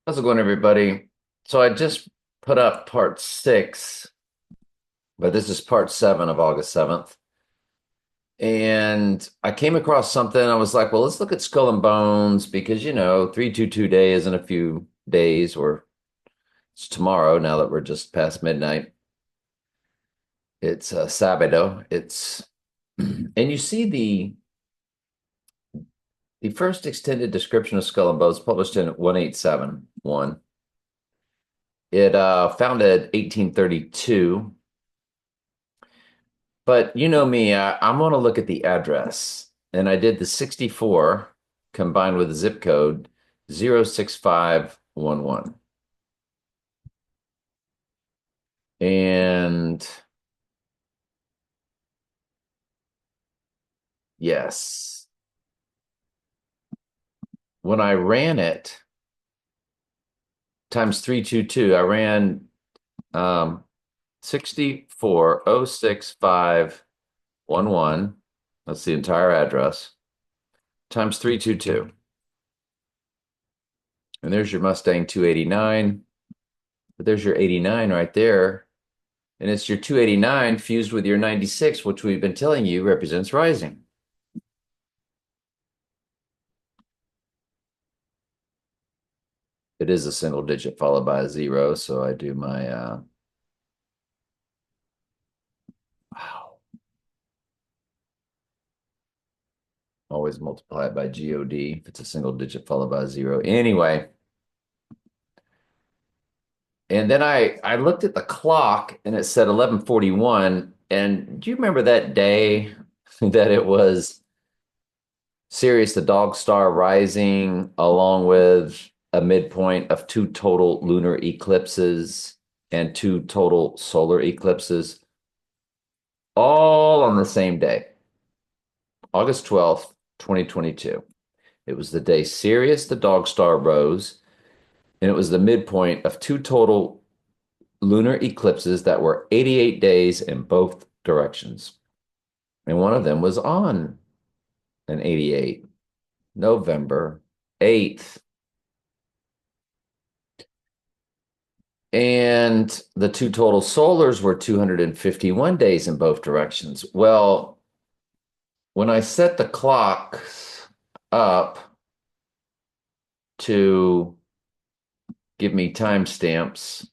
How's it going, everybody? So I just put up part six, but this is part seven of August 7th. And I came across something. I was like, well, let's look at Skull and Bones because, 322 day isn't a few days, or it's tomorrow now that we're just past midnight. It's Sabado. And you see the first extended description of Skull and Bones published in 1871. It founded 1832. But you know me, I'm going to look at the address. And I did the 64 combined with the zip code 06511. And yes, when I ran it times 322, I ran 6406511. That's the entire address times 322. And there's your Mustang 289. But there's your 89 right there. And it's your 289 fused with your 96, which we've been telling you represents rising. It is a single digit followed by a zero. So I do my, wow, always multiply it by God if it's a single digit followed by a zero. Anyway, and then I looked at the clock and it said 11:41. And do you remember that day that it was Sirius the Dog Star rising along with a midpoint of two total lunar eclipses and two total solar eclipses, all on the same day, August 12th, 2022. It was the day Sirius the Dog Star rose, and it was the midpoint of two total lunar eclipses that were 88 days in both directions. And one of them was on an 88, November 8th. And the two total solars were 251 days in both directions. Well, when I set the clocks up to give me timestamps,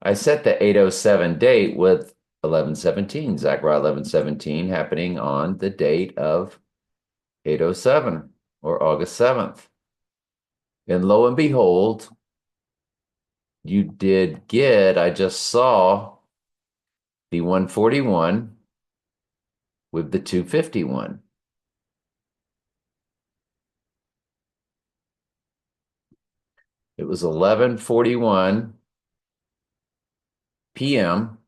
I set the 807 date with 1117, Zachariah 1117, happening on the date of 807 or August 7th. And lo and behold, you did get, I just saw the 141 with the 251. It was 11:41 p.m.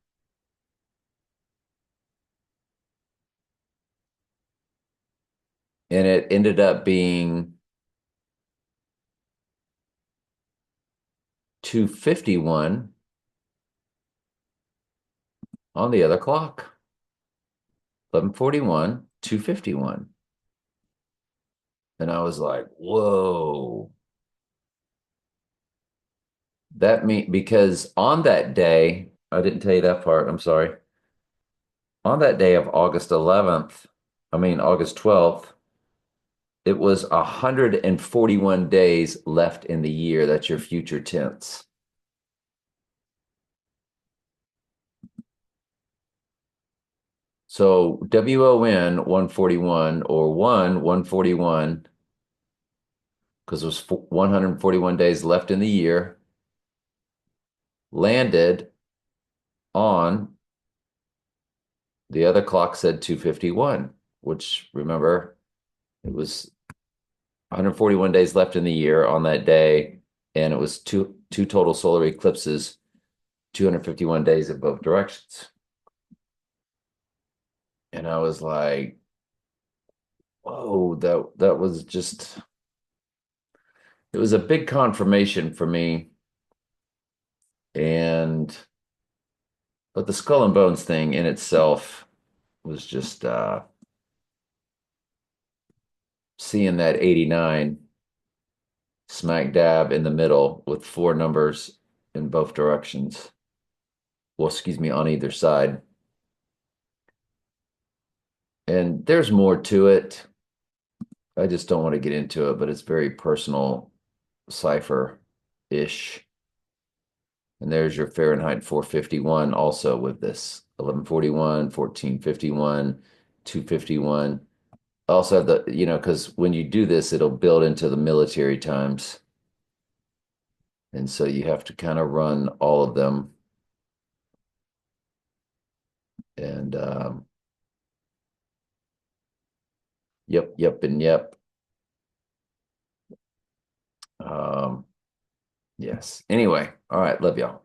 and it ended up being 251 on the other clock. 11:41, 251. And I was like, whoa. Because on that day, I didn't tell you that part, I'm sorry. On that day of August 12th, it was 141 days left in the year. That's your future tense. So WON 141 or 141, because there's 141 days left in the year, landed on the other clock said 251, which remember it was 141 days left in the year on that day, and it was two total solar eclipses, 251 days in both directions. And I was like, whoa, that was just it was a big confirmation for me. And but the Skull and Bones thing in itself was just seeing that 89 smack dab in the middle with four numbers in both directions. Well, excuse me, on either side. And there's more to it. I just don't want to get into it, but it's very personal cipher-ish. And there's your Fahrenheit 451 also with this 1141, 1451, 251. Also have the, because when you do this, it'll build into the military times. And so you have to kind of run all of them. And yep, yep, and yep. Um, yes. Anyway, all right, love y'all.